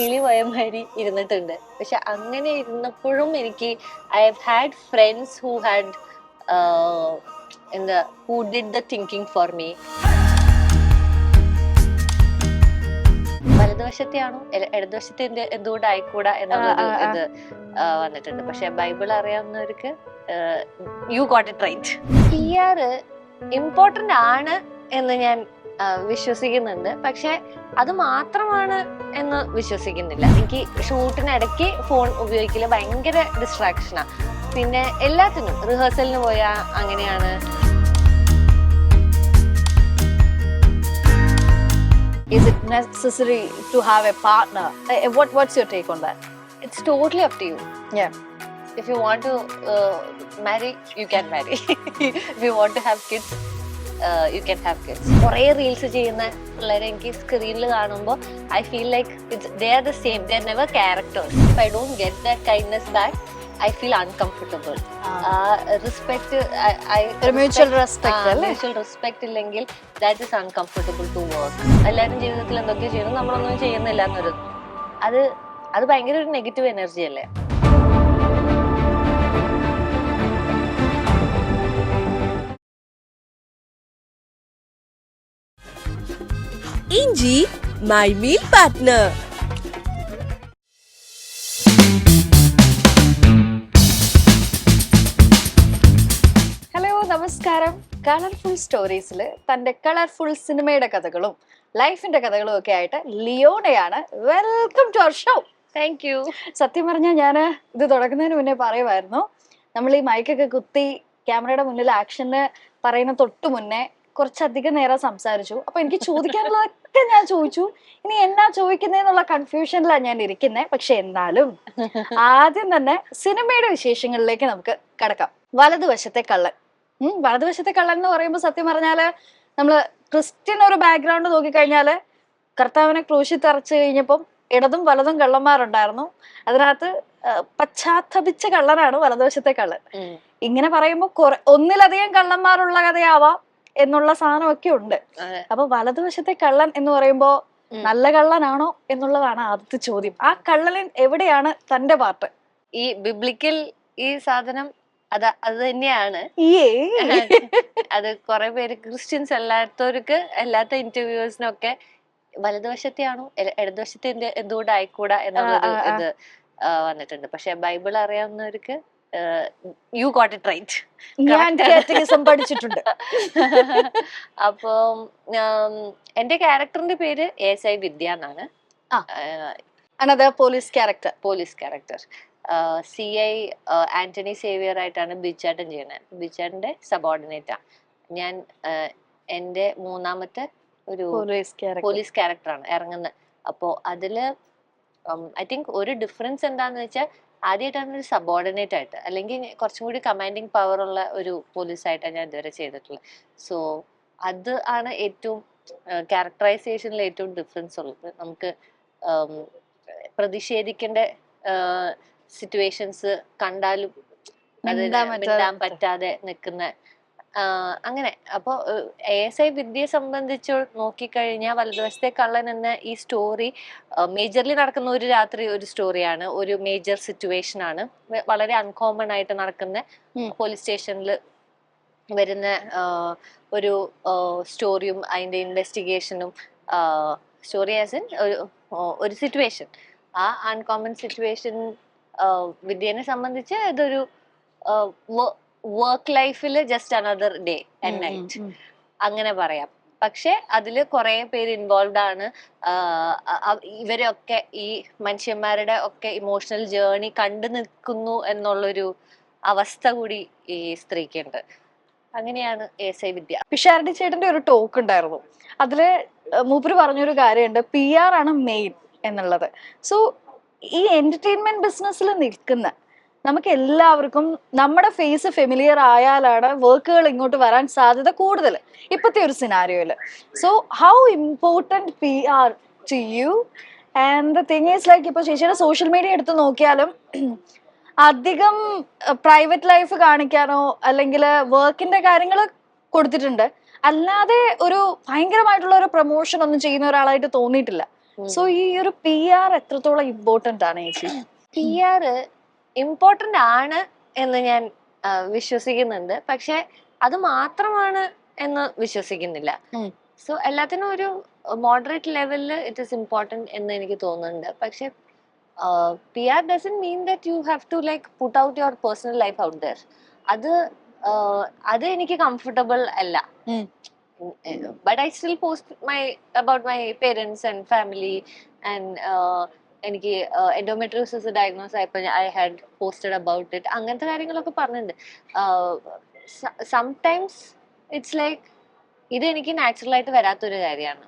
കിളി പോയമാതിരി ഇരുന്നിട്ടുണ്ട്. പക്ഷെ അങ്ങനെ ഇരുന്നപ്പോഴും എനിക്ക് I have had friends who had എന്താ who did the thinking for me. വലതുവശത്തെയാണോ ഇടതുവശത്തെ എന്തുകൊണ്ട് ആയിക്കൂടാ എന്നുള്ളൊരു ഇത് വന്നിട്ടുണ്ട്. പക്ഷെ ബൈബിൾ അറിയാവുന്നവർക്ക് you got it right. PR important ആണ് എന്ന് ഞാൻ വിശ്വസിക്കുന്നുണ്ട്. പക്ഷെ അത് മാത്രമാണ് എന്ന് വിശ്വസിക്കുന്നില്ല. എനിക്ക് ഷൂട്ടിനിടയ്ക്ക് ഫോൺ ഉപയോഗിക്കല് ഭയങ്കര ഡിസ്ട്രാക്ഷനാ. പിന്നെ എല്ലാത്തിനും റിഹേഴ്സലിന് പോയാ അങ്ങനെയാണ്. Is it necessary to have a partner? What's your take on that? It's totally up to you. Yeah. If you want to marry, you can marry. If you want to have kids, you can have kids. കുറേ reels ചെയ്യുന്ന പിള്ളേരെ എനിക്ക് സ്ക്രീനിൽ കാണുമ്പോൾ I feel like they are the same. They are never characters. If I don't get that kindness back, I feel uncomfortable. Respect, mutual respect. Mutual respect ഇല്ലെങ്കിൽ that is uncomfortable to work. എല്ലാവരും ജീവിതത്തിൽ എന്തൊക്കെ ചെയ്യുന്നു, നമ്മളൊന്നും ചെയ്യുന്നില്ല എന്നൊരു അത് ഭയങ്കര ഒരു നെഗറ്റീവ് എനർജി അല്ലേ. ഇഞ്ചി മൈ മീൽ പാർട്ട്ണർ. ഹലോ, നമസ്കാരം. കളർഫുൾ സ്റ്റോറീസിൽ തന്റെ കളർഫുൾ സിനിമയുടെ കഥകളും ലൈഫിന്റെ കഥകളും ഒക്കെ ആയിട്ട് ലിയോണയാണ്. Welcome to our show. Thank you. സത്യം പറഞ്ഞാൽ ഞാൻ ഇത് തുടങ്ങുന്നതിന് മുന്നേ പറയുമായിരുന്നു, നമ്മൾ ഈ മൈക്കൊക്കെ കുത്തി ക്യാമറയുടെ മുന്നിൽ ആക്ഷന് പറയുന്ന തൊട്ട് മുന്നേ കുറച്ചധികം നേരം സംസാരിച്ചു. അപ്പൊ എനിക്ക് ചോദിക്കാനുള്ളതൊക്കെ ഞാൻ ചോദിച്ചു. ഇനി എന്നാ ചോദിക്കുന്നതെന്നുള്ള കൺഫ്യൂഷനിലാണ് ഞാൻ ഇരിക്കുന്നത്. പക്ഷെ എന്നാലും ആദ്യം തന്നെ സിനിമയുടെ വിശേഷങ്ങളിലേക്ക് നമുക്ക് കടക്കാം. വലതുവശത്തെ കള്ളൻ. വലതുവശത്തെ കള്ളൻ എന്ന് പറയുമ്പോൾ സത്യം പറഞ്ഞാല് നമ്മള് ക്രിസ്ത്യൻ ഒരു ബാക്ക്ഗ്രൗണ്ട് നോക്കിക്കഴിഞ്ഞാല് കർത്താവിനെ ക്രൂശി തറച്ചു കഴിഞ്ഞപ്പം ഇടതും വലതും കള്ളന്മാരുണ്ടായിരുന്നു. അതിനകത്ത് പശ്ചാത്തപിച്ച കള്ളനാണ് വലതുവശത്തെ കള്ളൻ. ഇങ്ങനെ പറയുമ്പോൾ ഒന്നിലധികം കള്ളന്മാരുള്ള കഥയാവാം എന്നുള്ള സാധനമൊക്കെ ഉണ്ട്. അപ്പൊ വലതുവശത്തെ കള്ളൻ എന്ന് പറയുമ്പോ നല്ല കള്ളനാണോ എന്നുള്ളതാണ് ആദ്യത്തെ ചോദ്യം. ആ കള്ളൻ എവിടെയാണ് തന്റെ പാർട്ട്? ഈ ബിബ്ലിക്കൽ ഈ സാധനം അത് തന്നെയാണ്. അത് കുറെ പേര് ക്രിസ്ത്യൻസ് അല്ലാത്ത ഇന്റർവ്യൂസിനൊക്കെ വലതുവശത്തെയാണോ ഇടതുവശത്തെ എന്തുകൊണ്ട് ആയിക്കൂടാ എന്നുള്ളൊരു ഇത് വന്നിട്ടുണ്ട്. പക്ഷെ ബൈബിൾ അറിയാവുന്നവർക്ക് യു ഗോട്ട് ഇറ്റ് റൈറ്റ്. ഞാൻ പഠിച്ചിട്ടുണ്ട്. അപ്പൊ എന്റെ ക്യാരക്ടറിന്റെ പേര് ASI വിദ്യ എന്നാണ്. Police character CI Antony Xavier ആയിട്ടാണ് ബിച്ചാട്ടൻ ചെയ്യുന്നത്. ബിച്ചാട്ടന്റെ സബോർഡിനേറ്റാ ഞാൻ. എന്റെ മൂന്നാമത്തെ ഒരു പോലീസ് ക്യാരക്ടറാണ് ഇറങ്ങുന്നത്. അപ്പോ അതില് ഐ തിങ്ക് ഒരു ഡിഫറൻസ് എന്താന്ന് വെച്ചാൽ ആദ്യമായിട്ടാണ് ഒരു സബോർഡിനേറ്റ് ആയിട്ട്, അല്ലെങ്കിൽ കുറച്ചും കൂടി കമാൻഡിങ് പവർ ഉള്ള ഒരു പോലീസായിട്ടാണ് ഞാൻ ഇതുവരെ ചെയ്തിട്ടുള്ളത്. സോ അത് ആണ് ഏറ്റവും ക്യാരക്ടറൈസേഷനിൽ ഏറ്റവും ഡിഫറൻസ് ഉള്ളത്. നമുക്ക് പ്രതിഷേധിക്കേണ്ട സിറ്റുവേഷൻസ് കണ്ടാലും അതിന് മിണ്ടാൻ പറ്റാതെ നിൽക്കുന്ന അങ്ങനെ. അപ്പൊ ASI വിദ്യയെ സംബന്ധിച്ച് നോക്കിക്കഴിഞ്ഞാൽ വലതുവശത്തെ കള്ളൻ എന്ന ഈ സ്റ്റോറി മേജർലി നടക്കുന്ന ഒരു രാത്രി ഒരു സ്റ്റോറിയാണ്. ഒരു മേജർ സിറ്റുവേഷൻ ആണ്. വളരെ അൺകോമൺ ആയിട്ട് നടക്കുന്ന പോലീസ് സ്റ്റേഷനിൽ വരുന്ന ഒരു സ്റ്റോറിയും അതിന്റെ ഇൻവെസ്റ്റിഗേഷനും സ്റ്റോറി ആസ് ഇൻ ഒരു സിറ്റുവേഷൻ. ആ അൺകോമൺ സിറ്റുവേഷൻ വിദ്യനെ സംബന്ധിച്ച് ഇതൊരു വർക്ക് ലൈഫിൽ just another day and night അങ്ങനെ പറയാം. പക്ഷെ അതില് കുറെ പേര് ഇൻവോൾവ് ആണ്. ഇവരൊക്കെ ഈ മനുഷ്യന്മാരുടെ ഒക്കെ ഇമോഷണൽ ജേർണി കണ്ടു നിൽക്കുന്നു എന്നുള്ളൊരു അവസ്ഥ കൂടി ഈ സ്ത്രീക്കുണ്ട്. അങ്ങനെയാണ് ASI വിദ്യ. പിഷാരടി ചേട്ടന്റെ ഒരു ടോക്ക് ഉണ്ടായിരുന്നു. അതില് മൂപ്പര് പറഞ്ഞൊരു കാര്യമുണ്ട്, PR ആണ് മെയിൻ എന്നുള്ളത്. സോ ഈ എന്റർടൈൻമെന്റ് ബിസിനസ്സിൽ നിൽക്കുന്ന നമുക്ക് എല്ലാവർക്കും നമ്മുടെ ഫേസ് ഫെമിലിയർ ആയാലാണ് വർക്കുകൾ ഇങ്ങോട്ട് വരാൻ സാധ്യത കൂടുതൽ ഇപ്പോഴത്തെ ഒരു സിനാരിയോയില്. So how important PR to you? And the thing is like, ഇപ്പോൾ ചേച്ചിയുടെ സോഷ്യൽ മീഡിയ എടുത്ത് നോക്കിയാലും അധികം പ്രൈവറ്റ് ലൈഫ് കാണിക്കാനോ അല്ലെങ്കിൽ വർക്കിന്റെ കാര്യങ്ങൾ കൊടുത്തിട്ടുണ്ട്, അല്ലാതെ ഒരു ഭയങ്കരമായിട്ടുള്ള ഒരു പ്രൊമോഷൻ ഒന്നും ചെയ്യുന്ന ഒരാളായിട്ട് തോന്നിയിട്ടില്ല. സോ ഈ ഒരു PR എത്രത്തോളം ഇമ്പോർട്ടന്റ് ആണ് ചേച്ചി? PR ഇമ്പോർട്ടന്റ് ആണ് എന്ന് ഞാൻ വിശ്വസിക്കുന്നുണ്ട്, പക്ഷെ അത് മാത്രമാണ് എന്ന് വിശ്വസിക്കുന്നില്ല. സോ എല്ലാത്തിനും ഒരു മോഡറേറ്റ് ലെവലിൽ ഇറ്റ് ഇസ് ഇമ്പോർട്ടന്റ് എന്ന് എനിക്ക് തോന്നുന്നുണ്ട്. പക്ഷെ PR doesn't mean that you have to like put out your personal life out there. അത് എനിക്ക് കംഫർട്ടബിൾ അല്ല. But I still post about my parents and family, and എനിക്ക് endometriosis ഡയഗ്നോസ് ആയപ്പോൾ I had posted about it. അങ്ങനത്തെ കാര്യങ്ങളൊക്കെ പറഞ്ഞിട്ടുണ്ട്. Sometimes it's like ഇത് എനിക്ക് നാച്ചുറൽ ആയിട്ട് വരാത്തൊരു കാര്യമാണ്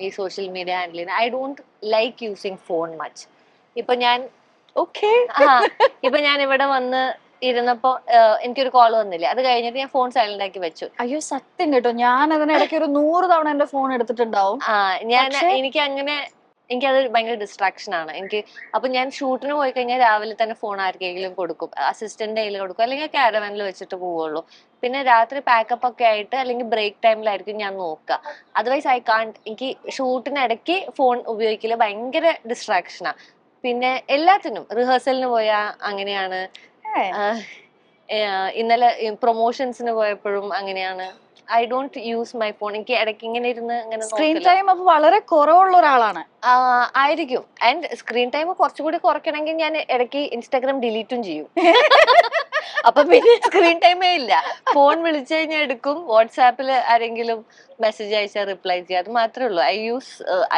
ഈ സോഷ്യൽ മീഡിയ ഹാൻഡിൽ ചെയ്യുന്നത്. I don't like using phone much. ഇപ്പൊ ഞാൻ ഇവിടെ വന്ന് ഇരുന്നപ്പോ എനിക്കൊരു കോൾ വന്നില്ല, അത് കഴിഞ്ഞിട്ട് ഞാൻ ഫോൺ സൈലന്റ് ആക്കി വെച്ചു. അയ്യോ സത്യം കേട്ടോ, ഞാൻ അതിനിടയ്ക്ക് ഒരു 100 തവണ എന്റെ ഫോൺ എടുത്തിട്ടുണ്ടാവും. എനിക്കത് ഭയങ്കര ഡിസ്ട്രാക്ഷൻ ആണ് എനിക്ക്. അപ്പൊ ഞാൻ ഷൂട്ടിന് പോയി കഴിഞ്ഞാൽ രാവിലെ തന്നെ ഫോൺ ആർക്കെങ്കിലും കൊടുക്കും, അസിസ്റ്റന്റ് കയ്യിൽ കൊടുക്കും, അല്ലെങ്കിൽ കാരവാനിൽ വെച്ചിട്ട് പോവുള്ളൂ. പിന്നെ രാത്രി പാക്കപ്പ് ഒക്കെ ആയിട്ട് അല്ലെങ്കിൽ ബ്രേക്ക് ടൈമിലായിരിക്കും ഞാൻ നോക്കുക. Otherwise I can't. എനിക്ക് ഷൂട്ടിനിടയ്ക്ക് ഫോൺ ഉപയോഗിക്കല് ഭയങ്കര ഡിസ്ട്രാക്ഷനാ. പിന്നെ എല്ലാത്തിനും റിഹേഴ്സലിന് പോയാ അങ്ങനെയാണ്, ഇന്നലെ പ്രൊമോഷൻസിന് പോയപ്പോഴും അങ്ങനെയാണ്. I don't use my phone. എനിക്ക് ഇടയ്ക്ക് ഇങ്ങനെ ഇരുന്ന് ഇങ്ങനെ സ്ക്രീൻ ടൈം വളരെ കുറവുള്ള ഒരാളാണ് ആയിരിക്കും. ആൻഡ് സ്ക്രീൻ ടൈം കുറച്ചുകൂടി കുറയ്ക്കണമെങ്കിൽ ഞാൻ ഇടയ്ക്ക് ഇൻസ്റ്റാഗ്രാം ഡിലീറ്റും ചെയ്യും. അപ്പൊ പിന്നെ സ്ക്രീൻ ടൈമേ ഇല്ല. ഫോൺ വിളിച്ചു കഴിഞ്ഞാൽ എടുക്കും, വാട്സാപ്പിൽ ആരെങ്കിലും മെസ്സേജ് അയച്ചാൽ റിപ്ലൈ ചെയ്യാം, അത് മാത്രമേ ഉള്ളൂ. I use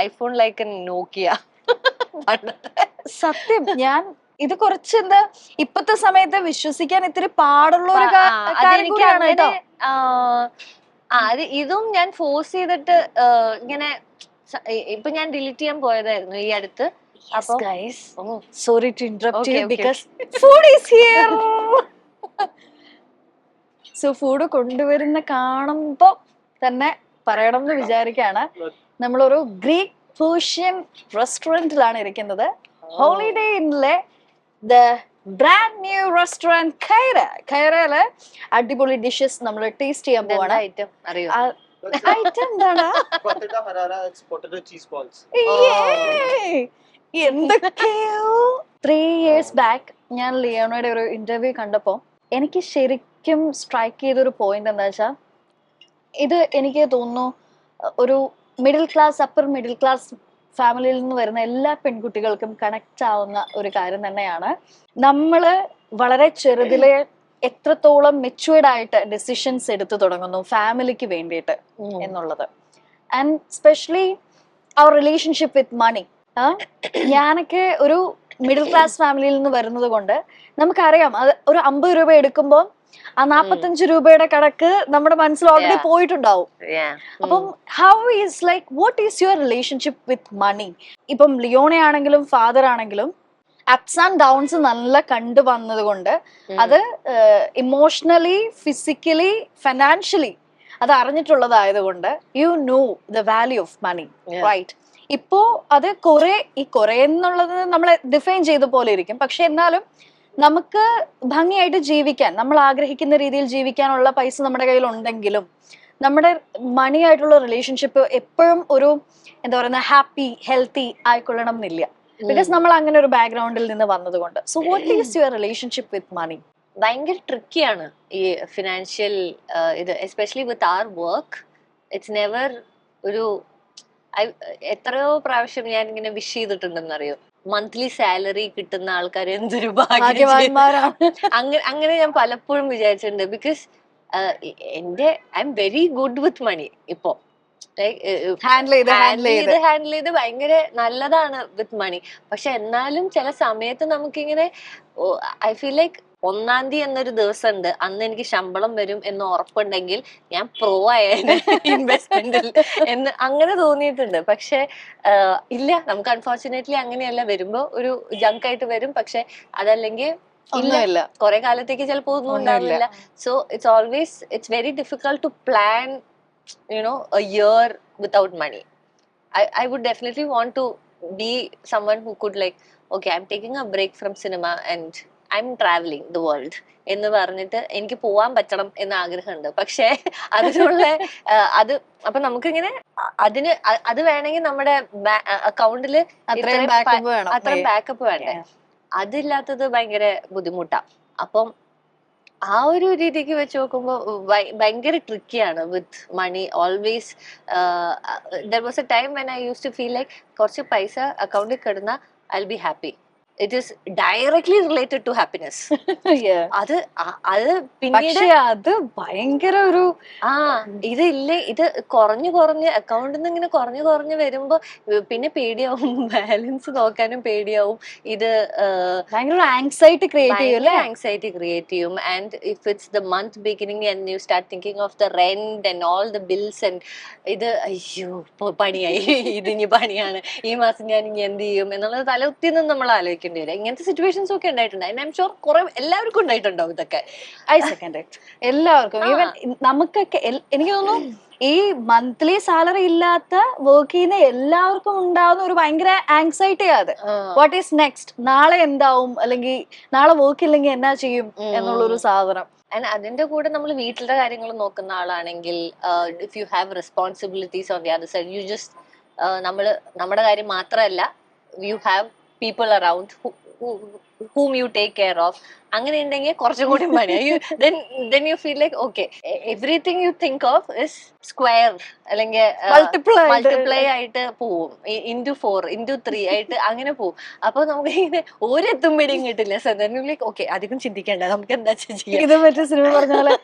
iPhone like a Nokia. സത്യം, ഞാൻ ഇത് കുറച്ച് എന്താ ഇപ്പത്തെ സമയത്ത് വിശ്വസിക്കാൻ ഇത്തിരി പാടുള്ള ഒരു കാര്യം കൂടിയാണ് കേട്ടോ. ഇതും ഞാൻ ഫോഴ്സ് ചെയ്തിട്ട് ഇങ്ങനെ ഇപ്പൊ ഞാൻ ഡിലീറ്റ് ചെയ്യാൻ പോയതായിരുന്നു ഈ അടുത്ത്. അപ്പൊ sorry to interrupt you because food is here. So food കൊണ്ടുവരുന്ന കാണുമ്പോ തന്നെ പറയണം എന്ന് വിചാരിക്കാണ്. നമ്മളൊരു ഗ്രീക്ക് പേർഷ്യൻ റെസ്റ്റോറന്റിലാണ് ഇരിക്കുന്നത്. ഹോളിഡേ ഇന്നിലെ ബ്രാൻഡ് ന്യൂ റെസ്റ്റോറന്റ് ഖൈറയില് അടിപൊളി ഡിഷസ് നമ്മൾ ടേസ്റ്റ് ചെയ്യാൻ പോവാണ്. ഐറ്റം എന്താണ്? എന്തൊക്കെയോ 3 years ബാക്ക് ഞാൻ ലിയോണയുടെ ഒരു ഇന്റർവ്യൂ കണ്ടപ്പോ എനിക്ക് ശരിക്കും സ്ട്രൈക്ക് ചെയ്തൊരു പോയിന്റ് എന്താ വെച്ചാ, ഇത് എനിക്ക് തോന്നുന്നു ഒരു middle class upper middle class ഫാമിലിയിൽ നിന്ന് വരുന്ന എല്ലാ പെൺകുട്ടികൾക്കും കണക്ട് ആവുന്ന ഒരു കാര്യം തന്നെയാണ്. നമ്മള് വളരെ ചെറുതിലെ എത്രത്തോളം മെച്യൂർഡ് ആയിട്ട് ഡിസിഷൻസ് എടുത്തു തുടങ്ങുന്നു ഫാമിലിക്ക് വേണ്ടിയിട്ട് എന്നുള്ളത്. And specially our relationship with money. ഞാനൊക്കെ ഒരു മിഡിൽ ക്ലാസ് ഫാമിലിയിൽ നിന്ന് വരുന്നത് കൊണ്ട് നമുക്കറിയാം, അത് ഒരു 50 രൂപ എടുക്കുമ്പോൾ ആ 45 രൂപയുടെ കണക്ക് നമ്മുടെ മനസ്സിൽ ഓൾറെഡി പോയിട്ടുണ്ടാവും. അപ്പം how is like what is your relationship with money? ഇപ്പം ലിയോണ ആണെങ്കിലും ഫാദർ ആണെങ്കിലും അപ്സ് ആൻഡ് ഡൗൺസ് നല്ല കണ്ടു വന്നത് കൊണ്ട് അത് ഇമോഷണലി, ഫിസിക്കലി, ഫിനാൻഷ്യലി അത് അറിഞ്ഞിട്ടുള്ളതായതുകൊണ്ട് you know the value of money, right? ഇപ്പോ അത് കുറെ എന്നുള്ളത് നമ്മളെ ഡിഫൈൻ ചെയ്ത പോലെ ഇരിക്കും. പക്ഷെ എന്നാലും നമുക്ക് ഭംഗിയായിട്ട് ജീവിക്കാൻ, നമ്മൾ ആഗ്രഹിക്കുന്ന രീതിയിൽ ജീവിക്കാനുള്ള പൈസ നമ്മുടെ കയ്യിൽ ഉണ്ടെങ്കിലും നമ്മുടെ മണിയായിട്ടുള്ള റിലേഷൻഷിപ്പ് എപ്പോഴും ഒരു എന്താ പറയുന്ന ഹാപ്പി ഹെൽത്തി ആയിക്കൊള്ളണം എന്നില്ല. ബിക്കോസ് നമ്മൾ അങ്ങനെ ഒരു ബാക്ക്ഗ്രൗണ്ടിൽ നിന്ന് വന്നതുകൊണ്ട്. So what is your relationship with money? ഭയങ്കര ട്രിക്കിയാണ് ഈ ഫിനാൻഷ്യൽ ഇത്, especially with our work. It's never ഒരു എത്രയോ പ്രാവശ്യം ഞാൻ ഇങ്ങനെ വിഷ് ചെയ്തിട്ടുണ്ടെന്നറിയോ, മന്ത്ലി സാലറി കിട്ടുന്ന ആൾക്കാർ എന്തൊരു ഭാഗ്യവാന്മാരാണ്. അങ്ങനെ ഞാൻ പലപ്പോഴും വിചാരിച്ചിട്ടുണ്ട്. Because I'm very good with money. ഇപ്പോ ഹാൻഡിൽ ചെയ്ത് ഭയങ്കര നല്ലതാണ് വിത്ത് മണി. പക്ഷെ എന്നാലും ചില സമയത്ത് നമുക്കിങ്ങനെ ഐ ഫീൽ ലൈക്ക് 1-ാം തീയതി എന്നൊരു ദിവസം ഉണ്ട്, അന്ന് എനിക്ക് ശമ്പളം വരും എന്ന് ഉറപ്പുണ്ടെങ്കിൽ ഞാൻ പ്രോ ആയ ഇൻവെസ്റ്റ്മെന്റിൽ എന്ന് അങ്ങനെ തോന്നിയിട്ടുണ്ട്. പക്ഷെ ഇല്ല, നമുക്ക് അൺഫോർച്ചുനേറ്റ്ലി അങ്ങനെയല്ല. വരുമ്പോ ഒരു ജങ്ക് ആയിട്ട് വരും, പക്ഷെ അതല്ലെങ്കിൽ ഇല്ല, കുറെ കാലത്തേക്ക് ചിലപ്പോ ഒന്നും ഉണ്ടാവില്ല. So it's very difficult to plan a year without money. I would definitely want to be someone who could like, okay, I'm taking a break from cinema and I M travelling the world എന്ന് പറഞ്ഞിട്ട് എനിക്ക് പോവാൻ പറ്റണം എന്ന് ആഗ്രഹമുണ്ട്. പക്ഷെ അതിനുള്ള അത് അപ്പൊ നമുക്കിങ്ങനെ അത് വേണമെങ്കിൽ നമ്മുടെ അക്കൗണ്ടില് അത്രയും ബാക്കപ്പ് വേണം. അത്രയും ബാക്കപ്പ് വേണ്ടേ. അതില്ലാത്തത് ഭയങ്കര ബുദ്ധിമുട്ടാ. അപ്പം ആ ഒരു രീതിക്ക് വെച്ച് നോക്കുമ്പോ ഭയങ്കര ട്രിക്കിയാണ് with money. Always there was a time when I use to feel like കുറച്ച് പൈസ അക്കൗണ്ടിൽ കിടന്ന I will be happy. It is directly related to happiness. അത് പിന്നീട് അത് ഭയങ്കര ഒരു ഇത് കുറഞ്ഞ് അക്കൗണ്ടിൽ നിന്ന് ഇങ്ങനെ കുറഞ്ഞു വരുമ്പോ പിന്നെ പേടിയാവും, ബാലൻസ് നോക്കാനും പേടിയാവും. ഇത് ഭയങ്കര ആങ്സൈറ്റി ക്രിയേറ്റ് ചെയ്യും. And if it's the month beginning and you start thinking of the rent and all the bills and ഇത് അയ്യോ പണിയായി, ഇതിനി പണിയാണ്, ഈ മാസം ഞാൻ ഇനി എന്ത് ചെയ്യും എന്നുള്ളത് തലകുത്തി നിന്ന് നമ്മൾ ആലോചിക്കേണ്ടി വരും. ഇങ്ങനത്തെ സിറ്റുവേഷൻസ് ഒക്കെ ഉണ്ടായിട്ടുണ്ട്. ഐ എം ഷുവർ കുറെ എല്ലാവർക്കും ഉണ്ടായിട്ടുണ്ടാവും ഇതൊക്കെ. എല്ലാവർക്കും. ഈവൻ നമുക്കൊക്കെ എനിക്ക് തോന്നുന്നു ഈ മന്ത്ലി സാലറി ഇല്ലാത്ത വർക്ക് ചെയ്യുന്ന എല്ലാവർക്കും ഉണ്ടാവുന്ന ഒരു ഭയങ്കര ആങ്സൈറ്റി അത്. വാട്ട് ഈസ് നെക്സ്റ്റ്, നാളെ എന്താവും, അല്ലെങ്കിൽ നാളെ വർക്ക് ഇല്ലെങ്കിൽ എന്നാ ചെയ്യും എന്നുള്ളൊരു സാധനം. ആൻഡ് അതിന്റെ കൂടെ നമ്മൾ വീട്ടിലെ കാര്യങ്ങൾ നോക്കുന്ന ആളാണെങ്കിൽ if you have responsibilities on the other side, you just നമ്മുടെ കാര്യം മാത്രമല്ല, you have people around whom you take care of. അങ്ങനെ ഉണ്ടെങ്കിൽ കുറച്ചും കൂടി പണിയാ. then you feel like okay, everything you think of is square അല്ലെങ്കിൽ മൾട്ടിപ്ലൈ ആയിട്ട് പോവും. into 4 into 3 ആയിട്ട് അങ്ങനെ പോവും. അപ്പൊ നമുക്ക് ഇങ്ങനെ ഒരെത്തുമ്പടിയും കിട്ടില്ല. So then you like okay, അധികം ചിന്തിക്കേണ്ട, നമുക്ക് എന്താ ചെയ്യാം. ഇത് മറ്റേ സിനിമ പറഞ്ഞ പോലെ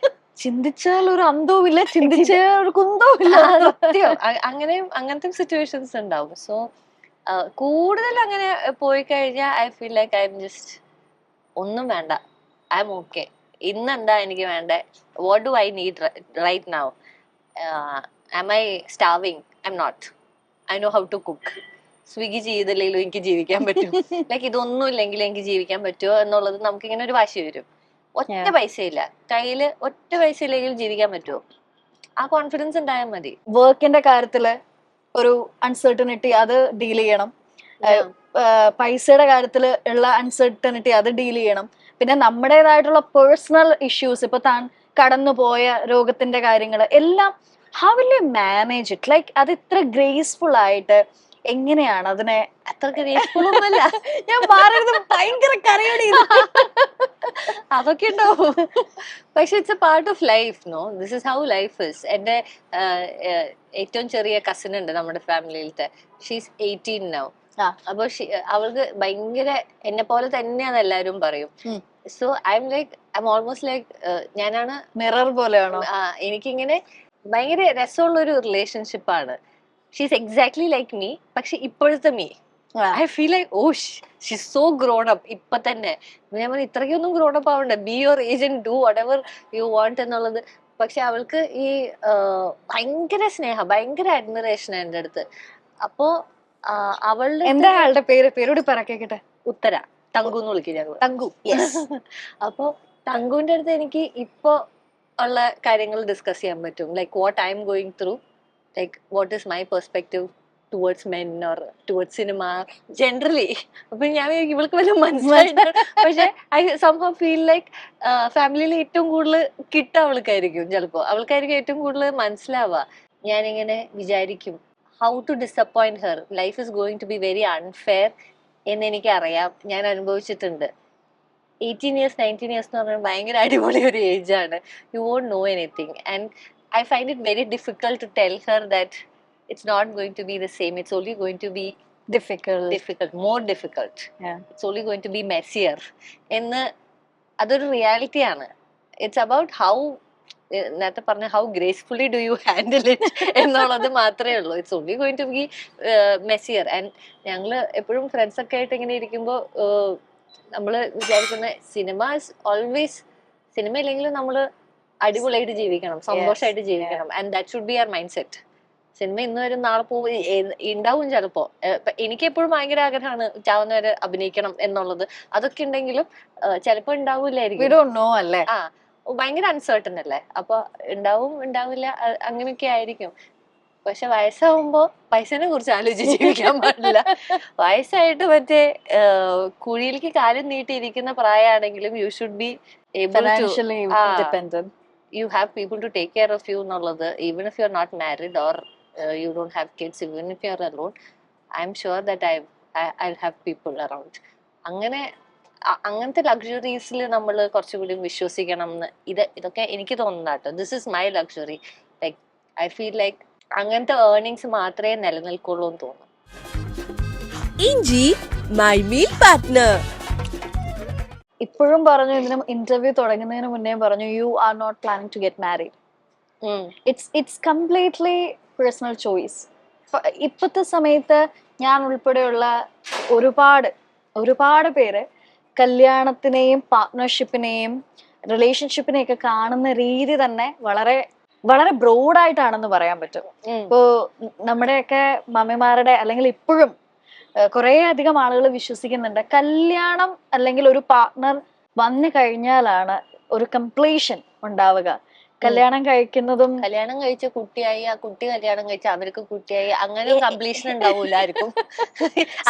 ചിന്തിച്ചാൽ ഒരു അന്തവും ഇല്ല, ചിന്തിച്ചാൽ ഒരു കുന്തവും ഇല്ല. സത്യം. അങ്ങനത്തെ സിറ്റുവേഷൻസ് ഉണ്ടാവും. സോ കൂടുതൽ അങ്ങനെ പോയി കഴിഞ്ഞാൽ I feel like I'm just ഒന്നും വേണ്ട, ഐ എം ഓക്കെ. ഇന്ന് എന്താ എനിക്ക് വേണ്ടേ, what do I need right now, am I starving, I'm not, I know how to cook. Swiggy ചെയ്തില്ലെങ്കിലും എനിക്ക് ജീവിക്കാൻ പറ്റും. ലൈക്ക് ഇതൊന്നും ഇല്ലെങ്കിലും എനിക്ക് ജീവിക്കാൻ പറ്റുമോ എന്നുള്ളത് നമുക്കിങ്ങനെ ഒരു വാശി വരും. ഒറ്റ പൈസ ഇല്ല കയ്യില്, ഒറ്റ പൈസ ഇല്ലെങ്കിലും ജീവിക്കാൻ പറ്റുമോ, ആ കോൺഫിഡൻസ് ഉണ്ടായാൽ മതി. വർക്കിന്റെ കാര്യത്തില് ഒരു അൺസർട്ടനിറ്റി അത് ഡീൽ ചെയ്യണം. പൈസയുടെ കാര്യത്തിൽ ഉള്ള അൺസർട്ടനിറ്റി അത് ഡീൽ ചെയ്യണം. പിന്നെ നമ്മുടേതായിട്ടുള്ള പേഴ്സണൽ ഇഷ്യൂസ്, ഇപ്പൊ താൻ കടന്നുപോയ രോഗത്തിന്റെ കാര്യങ്ങൾ എല്ലാം, how will you manage it? Like അത് ഇത്ര ഗ്രേസ്ഫുൾ ആയിട്ട് എങ്ങനെയാണ് അതിനെ? അത്ര ഗ്രേസ്ഫുൾ ഒന്നുമല്ല ഞാൻ പറയുന്നത്, ഭയങ്കര കരയടി. അതൊക്കെ ഉണ്ടാവും, പക്ഷെ it's a part of life. No, this is how life is. എന്റെ ഏറ്റവും ചെറിയ കസിൻ ഉണ്ട് നമ്മുടെ ഫാമിലിയിലത്തെ, ഷീസ് 18 നൗ. അപ്പൊ അവൾക്ക് ഭയങ്കര എന്നെ പോലെ തന്നെയാന്ന് എല്ലാരും പറയും. So I'm like, I'm almost like ഞാനാണ് മിറർ പോലെയാണോ? എനിക്കിങ്ങനെ ഭയങ്കര രസമുള്ള ഒരു റിലേഷൻഷിപ്പാണ്. ഷീസ് എക്സാക്ട്ലി ലൈക്ക് മീ, പക്ഷെ ഇപ്പോഴത്തെ me I feel like oh she so grown up ഇപ്പൊ തന്നെ. ഞാൻ പറഞ്ഞു ഇത്രയ്ക്കൊന്നും ഗ്രോൺ അപ്പ് ആവണ്ട, be your age and do whatever you want എന്നുള്ളത്. പക്ഷെ അവൾക്ക് ഈ ഭയങ്കര സ്നേഹം, ഭയങ്കര അഡ്മിറേഷൻ എൻ്റെ അടുത്ത്. അപ്പോ അവളുടെ എന്താ ആളുടെ പേരോട് പറക്കേട്ടെ? ഉത്തര, തങ്കു എന്ന് വിളിക്കും ഞങ്ങൾ. തങ്കു. അപ്പൊ തങ്കുവിന്റെ അടുത്ത് എനിക്ക് ഇപ്പൊ ഉള്ള കാര്യങ്ങൾ ഡിസ്കസ് ചെയ്യാൻ പറ്റും. Like what I am going through, like what is my perspective towards men or towards cinema generally. അപ്പൊ ഞാൻ ഇവൾക്ക് വല്ല മനസ്സിലായിട്ട്, പക്ഷെ ഐ somehow feel like ഫാമിലിയിൽ ഏറ്റവും കൂടുതൽ കിട്ടുക അവൾക്കായിരിക്കും. ചിലപ്പോ അവൾക്കായിരിക്കും ഏറ്റവും കൂടുതൽ മനസ്സിലാവുക. ഞാനിങ്ങനെ വിചാരിക്കും how to disappoint her, life is going to be very unfair എന്ന് എനിക്കറിയാം, ഞാൻ അനുഭവിച്ചിട്ടുണ്ട്. 18 years 19 years എന്ന് പറഞ്ഞാൽ ഭയങ്കര അടിപൊളി ഒരു ഏജ് ആണ്. You won't know anything and I find it very difficult to tell her that it's not going to be the same, it's only going to be more difficult. It's only going to be messier എന്ന് അതൊരു reality ആണ്. It's about how, നേരത്തെ പറഞ്ഞ how gracefully do you handle it എന്നുള്ളത് മാത്രമേ ഉള്ളൂ. It's only going to be messier. And ഞങ്ങള് എപ്പോഴും ഫ്രണ്ട്സ് ഒക്കെ ആയിട്ട് ഇങ്ങനെ ഇരിക്കുമ്പോൾ നമ്മള് വിചാരിക്കുന്ന സിനിമ ഇസ് ഓൾവേസ്, സിനിമ ഇല്ലെങ്കിലും നമ്മള് അടിപൊളിയായിട്ട് ജീവിക്കണം, സന്തോഷമായിട്ട് ജീവിക്കണം. And that should be our mind set. Cinema ഇന്ന് വരും നാളെ പോകും ഉണ്ടാവും ചിലപ്പോ. എനിക്ക് എപ്പോഴും ഭയങ്കര ആഗ്രഹമാണ് ചാവുന്നവരെ അഭിനയിക്കണം എന്നുള്ളത്. അതൊക്കെ ഉണ്ടെങ്കിലും ചിലപ്പോ ഉണ്ടാവില്ലായിരിക്കും. ഭയങ്കര അൺസർട്ടൺ അല്ലേ, അപ്പൊ ഉണ്ടാവും ഉണ്ടാവില്ല അങ്ങനെയൊക്കെ ആയിരിക്കും. പക്ഷെ വയസ്സാവുമ്പോ പൈസനെ കുറിച്ച് ആലോചിച്ച് ജീവിക്കാൻ പാടില്ല. വയസ്സായിട്ട് മറ്റേ കുഴിയിലേക്ക് കാലും നീട്ടിയിരിക്കുന്ന പ്രായമാണെങ്കിലും you should be able to financially independent. you have people to take care of you എന്നുള്ളത്, even if you're not married or you don't have kids, even if you're alone, I'm sure that I'll have people around. അങ്ങനെ അങ്ങനത്തെ ലക്ഷറീസിൽ നമ്മൾ കുറച്ചുകൂടി വിശ്വസിക്കണം എന്ന് ഇതൊക്കെ എനിക്ക് തോന്നുന്നതാട്ടോ. This is my luxury. Like I feel like അങ്ങനത്തെ ഏർണിങ്സ് മാത്രമേ നിലനിൽക്കുള്ളൂ എന്ന് തോന്നുന്നു. ഇഞ്ചി മൈ മീൽ പാർട്ട്ണർ. ഇപ്പോഴും പറഞ്ഞു, ഇതിന് ഇന്റർവ്യൂ തുടങ്ങുന്നതിന് മുന്നേ പറഞ്ഞു, you are not planning to get married. It's completely personal choice. ഇപ്പോഴത്തെ സമയത്ത് ഞാൻ ഉൾപ്പെടെയുള്ള ഒരുപാട് പേര് കല്യാണത്തിനെയും പാർട്ട്ണർഷിപ്പിനെയും റിലേഷൻഷിപ്പിനെയൊക്കെ കാണുന്ന രീതി തന്നെ വളരെ വളരെ ബ്രോഡായിട്ടാണെന്ന് പറയാൻ പറ്റും. ഇപ്പോ നമ്മുടെയൊക്കെ മമ്മിമാരുടെ അല്ലെങ്കിൽ ഇപ്പോഴും കുറെ അധികം ആളുകൾ വിശ്വസിക്കുന്നുണ്ട് കല്യാണം അല്ലെങ്കിൽ ഒരു പാർട്ട്ണർ വന്നു കഴിഞ്ഞാലാണ് ഒരു കംപ്ലീഷൻ ഉണ്ടാവുക. കല്യാണം കഴിച്ച കുട്ടിയായി, ആ കുട്ടി കല്യാണം കഴിച്ച അവർക്ക് കുട്ടിയായി, അങ്ങനെ കംപ്ലീഷൻ ഉണ്ടാവൂലായിരിക്കും.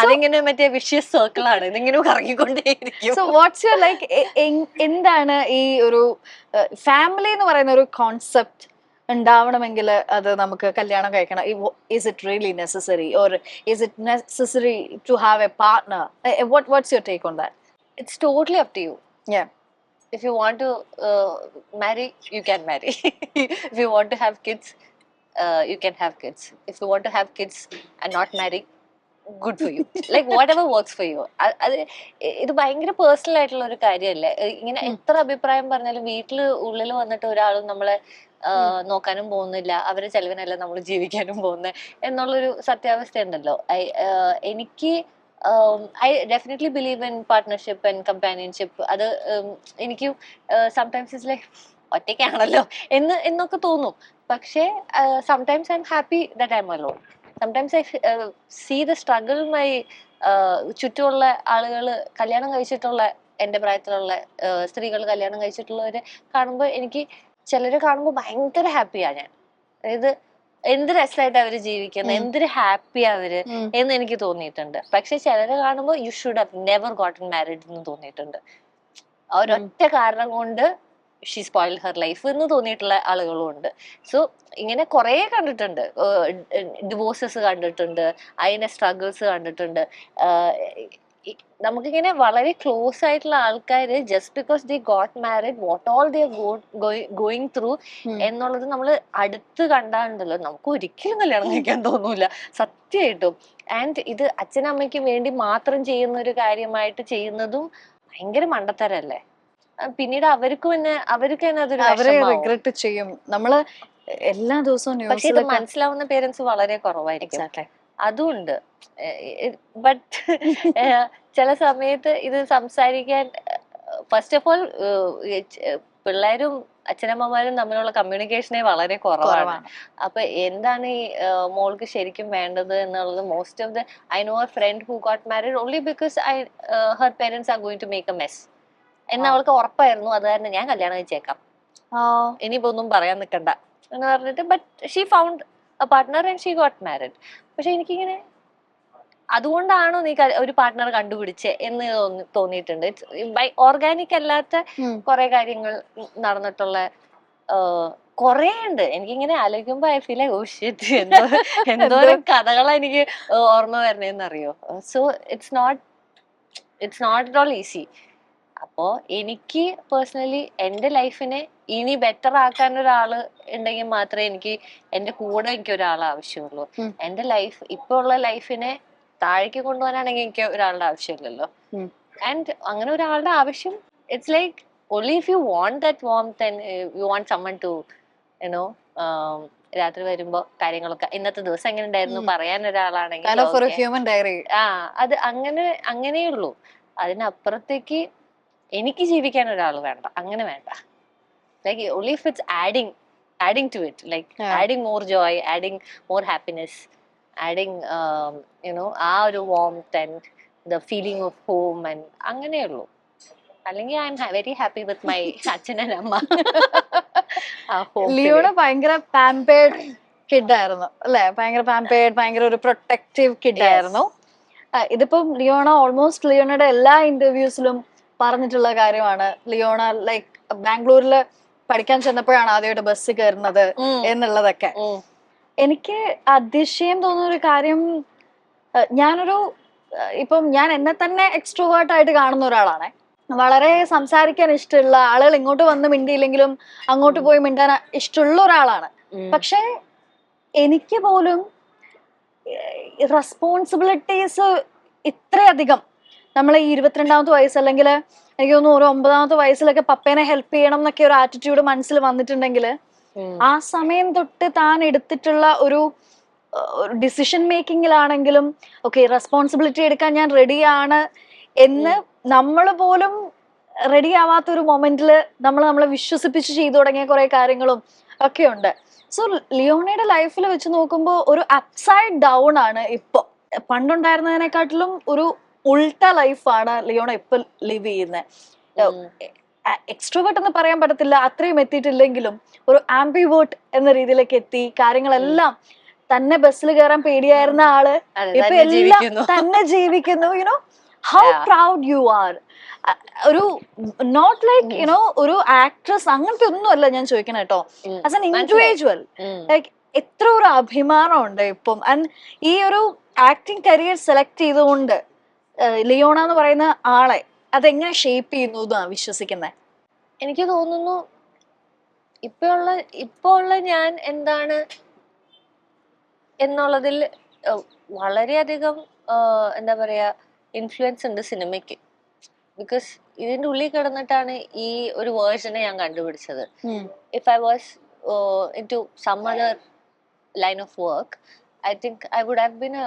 അതിങ്ങനെ മറ്റേ വിഷ്യസ് സർക്കിളാണ്, ഇതിങ്ങനെ കറങ്ങിക്കൊണ്ടേയിരിക്കും. സോ വാട്ട്സ് യുവർ ലൈക്ക് എന്താണ് ഈ ഒരു ഫാമിലി എന്ന് പറയുന്ന ഒരു കോൺസെപ്റ്റ് ഉണ്ടാവണമെങ്കിൽ അത് നമുക്ക് കല്യാണം കഴിക്കണം? Is it really necessary or is it necessary to have a partner? What's your take on that? It's totally up to you. Yeah. If you want to marry, you can marry. If you want to have kids, you can have kids. If you want to have kids and not marry, good for you. Like whatever works for you. ഇത് ഭയങ്കര personal ആയിട്ടുള്ള ഒരു കാര്യമല്ലേ. ഇങ്ങനെ എത്ര അഭിപ്രായം പറഞ്ഞാലും വീട്ടിൽ ഉള്ളിൽ വന്നിട്ട് ഒരാളും നമ്മളെ നോക്കാനും പോകുന്നില്ല, അവരെ ചെലവിനല്ല നമ്മൾ ജീവിക്കാനും പോകുന്നത് എന്നുള്ളൊരു സത്യാവസ്ഥ ഉണ്ടല്ലോ. എനിക്ക് I definitely believe in partnership and companionship. അത് എനിക്ക് sometimes it's like ഒറ്റയ്ക്കാണല്ലോ എന്നൊക്കെ തോന്നും. പക്ഷേ sometimes I'm happy that I'm alone. Sometimes I see the struggle my ചുറ്റുമുള്ള ആളുകൾ കല്യാണം കഴിച്ചിട്ടുള്ള എൻ്റെ പ്രായത്തിലുള്ള സ്ത്രീകൾ കല്യാണം കഴിച്ചിട്ടുള്ളവരെ കാണുമ്പോൾ എനിക്ക് ചിലരെ കാണുമ്പോൾ ഭയങ്കര ഹാപ്പിയാണ് ഞാൻ. അതായത് എന്ത് രസമായിട്ട് അവര് ജീവിക്കുന്നത്, എന്തൊരു ഹാപ്പി അവര് എന്ന് എനിക്ക് തോന്നിയിട്ടുണ്ട്. പക്ഷെ ചിലരെ കാണുമ്പോൾ you should have never gotten married എന്ന് തോന്നിയിട്ടുണ്ട്. ഒരൊറ്റ കാരണം കൊണ്ട് ഷീ സ്പോയിൽഡ് ഹെർ ലൈഫ് എന്ന് തോന്നിയിട്ടുള്ള ആളുകളും ഉണ്ട്. സോ ഇങ്ങനെ കുറെ കണ്ടിട്ടുണ്ട്, ഡിവോഴ്സസ് കണ്ടിട്ടുണ്ട്, അതിന്റെ സ്ട്രഗിൾസ് കണ്ടിട്ടുണ്ട്. നമുക്കിങ്ങനെ വളരെ ക്ലോസ് ആയിട്ടുള്ള ആൾക്കാര് just because they got married what all they going through എന്നുള്ളത് നമ്മൾ അടുത്ത് കണ്ടാണ്ടല്ലോ നമുക്ക് ഒരിക്കലും കല്യാണം കഴിക്കാൻ തോന്നൂല സത്യമായിട്ടും. ആൻഡ് ഇത് അച്ഛനമ്മയ്ക്ക് വേണ്ടി മാത്രം ചെയ്യുന്ന ഒരു കാര്യമായിട്ട് ചെയ്യുന്നതും ഭയങ്കര മണ്ടത്തരല്ലേ. പിന്നീട് അവർക്ക് തന്നെ അതൊരു റിഗ്രറ്റ് ചെയ്യും നമ്മള് എല്ലാ ദിവസവും. പക്ഷെ ഇത് മനസ്സിലാവുന്ന പേരൻസ് വളരെ കുറവായിരിക്കും, അതുണ്ട്. ബട്ട് ചില സമയത്ത് ഇത് സംസാരിക്കാൻ ഫസ്റ്റ് ഓഫ് ഓൾ പിള്ളേരും അച്ഛനമ്മമാരും തമ്മിലുള്ള കമ്മ്യൂണിക്കേഷനെ വളരെ കുറവാണ്. അപ്പൊ എന്താണ് ഈ മോൾക്ക് ശരിക്കും വേണ്ടത് എന്നുള്ളത് most of the I know a friend who got married only because her parents are going to make a mess എന്ന് അവൾക്ക് ഉറപ്പായിരുന്നു. അത് കാരണം ഞാൻ കല്യാണം കഴിച്ചേക്കാം, ഇനിയിപ്പോ ഒന്നും പറയാൻ നിൽക്കണ്ട എന്ന് പറഞ്ഞിട്ട്. But she found A partner and she got married. പക്ഷെ എനിക്കിങ്ങനെ അതുകൊണ്ടാണോ നീ ഒരു പാർട്ട്ണർ കണ്ടുപിടിച്ചേ എന്ന് തോന്നിയിട്ടുണ്ട്. ബൈ ഓർഗാനിക് അല്ലാത്ത കുറെ കാര്യങ്ങൾ നടന്നിട്ടുള്ള കൊറേ ഉണ്ട്. എനിക്കിങ്ങനെ ആലോചിക്കുമ്പോ I feel like oh shit, എന്തോരം കഥകളാ എനിക്ക് ഓർമ്മ വരണേന്നറിയോ. So it's not at all easy. അപ്പോ എനിക്ക് പേഴ്സണലി എന്റെ ലൈഫിനെ ഇനി ബെറ്റർ ആക്കാൻ ഒരാള് ഉണ്ടെങ്കിൽ മാത്രമേ എനിക്ക് എന്റെ കൂടെ എനിക്ക് ഒരാൾ ആവശ്യമുള്ളൂ. എന്റെ ലൈഫ് ഇപ്പൊ ഉള്ള ലൈഫിനെ താഴേക്ക് കൊണ്ടുപോകാനാണെങ്കിൽ എനിക്ക് ഒരാളുടെ ആവശ്യമില്ലല്ലോ. ആൻഡ് അങ്ങനെ ഒരാളുടെ ആവശ്യം it's like only if you want that warmth and you want someone to രാത്രി വരുമ്പോ കാര്യങ്ങളൊക്കെ ഇന്നത്തെ ദിവസം എങ്ങനെ ഉണ്ടായിരുന്നു പറയാൻ ഒരാളാണെങ്കിൽ അത് അങ്ങനെയുള്ളൂ. അതിനപ്പുറത്തേക്ക് എനിക്ക് ജീവിക്കാൻ ഒരാൾ വേണ്ട, അങ്ങനെ വേണ്ട. Like only if it's adding to it, like adding more joy, adding more happiness, adding ആ ഒരു warmth and the feeling of home and അങ്ങനെയുള്ളൂ. അല്ലെങ്കിൽ I am very happy with my അച്ഛൻ ആൻഡ് അമ്മ. ലിയോണ ഭയങ്കര പാമ്പേർഡ് കിഡായിരുന്നു അല്ലെ, ഭയങ്കര പാമ്പേർഡ്, ഭയങ്കര ഒരു പ്രൊട്ടക്റ്റീവ് കിഡായിരുന്നു. ഇതിപ്പം ലിയോണ ഓൾമോസ്റ്റ് ലിയോണയുടെ എല്ലാ ഇന്റർവ്യൂസിലും പറഞ്ഞിട്ടുള്ള കാര്യമാണ്. ലിയോണ ലൈക്ക് ബാംഗ്ലൂരില് പഠിക്കാൻ ചെന്നപ്പോഴാണ് ആദ്യമായിട്ട് ബസ് കയറുന്നത് എന്നുള്ളതൊക്കെ. എനിക്ക് അതിശയം തോന്നുന്ന ഒരു കാര്യം, ഞാനൊരു ഇപ്പം ഞാൻ എന്നെ തന്നെ എക്സ്ട്രോവേർട്ട് ആയിട്ട് കാണുന്ന ഒരാളാണ്. വളരെ സംസാരിക്കാൻ ഇഷ്ടമുള്ള ആളുകൾ ഇങ്ങോട്ട് വന്ന് മിണ്ടിയില്ലെങ്കിലും അങ്ങോട്ട് പോയി മിണ്ടാൻ ഇഷ്ടമുള്ള ഒരാളാണ്. പക്ഷെ എനിക്ക് പോലും റെസ്പോൺസിബിലിറ്റീസ് ഇത്രയധികം നമ്മൾ ഈ 22ാമത്തെ വയസ്സ്, അല്ലെങ്കിൽ എനിക്ക് തോന്നുന്നു ഒരു 9ാമത്തെ വയസ്സിലൊക്കെ പപ്പേനെ ഹെൽപ്പ് ചെയ്യണം എന്നൊക്കെ ഒരു ആറ്റിറ്റ്യൂഡ് മനസ്സിൽ വന്നിട്ടുണ്ടെങ്കിൽ ആ സമയം തൊട്ട് താൻ എടുത്തിട്ടുള്ള ഒരു ഡിസിഷൻ മേക്കിങ്ങിലാണെങ്കിലും ഓക്കെ റെസ്പോൺസിബിലിറ്റി എടുക്കാൻ ഞാൻ റെഡിയാണ് എന്ന് നമ്മൾ പോലും റെഡി ആവാത്ത ഒരു മൊമെന്റില് നമ്മളെ വിശ്വസിപ്പിച്ച് ചെയ്തു തുടങ്ങിയ കുറെ കാര്യങ്ങളും ഒക്കെ ഉണ്ട്. സോ ലിയോണയുടെ ലൈഫിൽ വെച്ച് നോക്കുമ്പോൾ ഒരു അപ്സൈഡ് ഡൗൺ ആണ് ഇപ്പൊ. പണ്ടുണ്ടായിരുന്നതിനെക്കാട്ടിലും ഒരു ഉൾട്ട ലൈഫാണ് ലിയോണ ഇപ്പൊ ലിവ് ചെയ്യുന്നത്. എക്സ്ട്രോവേർട്ട് എന്ന് പറയാൻ പറ്റത്തില്ല, അത്രയും എത്തിയിട്ടില്ലെങ്കിലും ഒരു ആംബിവേർട്ട് എന്ന രീതിയിലേക്ക് എത്തി. കാര്യങ്ങളെല്ലാം തന്നെ ബസ്സിൽ കയറാൻ പേടിയായിരുന്ന ആള് ഇപ്പൊ എല്ലാം തന്നെ ജീവിക്കുന്നു. You know how proud you are. ഒരു നോട്ട് ലൈക്ക് യുനോ ഒരു ആക്ട്രസ് അങ്ങനത്തെ ഒന്നും അല്ല ഞാൻ ചോദിക്കണം കേട്ടോ, ആസ് എൻ ഇൻഡിവിജ്വൽ ലൈക്ക് എത്ര ഒരു അഭിമാനം ഉണ്ട് ഇപ്പം. ആൻഡ് ഈ ഒരു ആക്ടിങ് കരിയർ സെലക്ട് ചെയ്തുകൊണ്ട് ലിയോണ എന്ന് പറയുന്ന ആളെ അതെങ്ങനെ ഷേപ്പ് ചെയ്യുന്നു എന്നാണ് വിശ്വസിക്കുന്നത്? എനിക്ക് തോന്നുന്നു ഇപ്പൊ ഉള്ള ഞാൻ എന്താണ് എന്നുള്ളതിൽ വളരെയധികം എന്താ പറയാ ഇൻഫ്ലുവൻസ് ഉണ്ട് സിനിമയ്ക്ക്. ബിക്കോസ് ഇതിന്റെ ഉള്ളിൽ കിടന്നിട്ടാണ് ഈ ഒരു വേർഷനെ ഞാൻ കണ്ടുപിടിച്ചത്. If I was in to some other line of work, I think I would have been a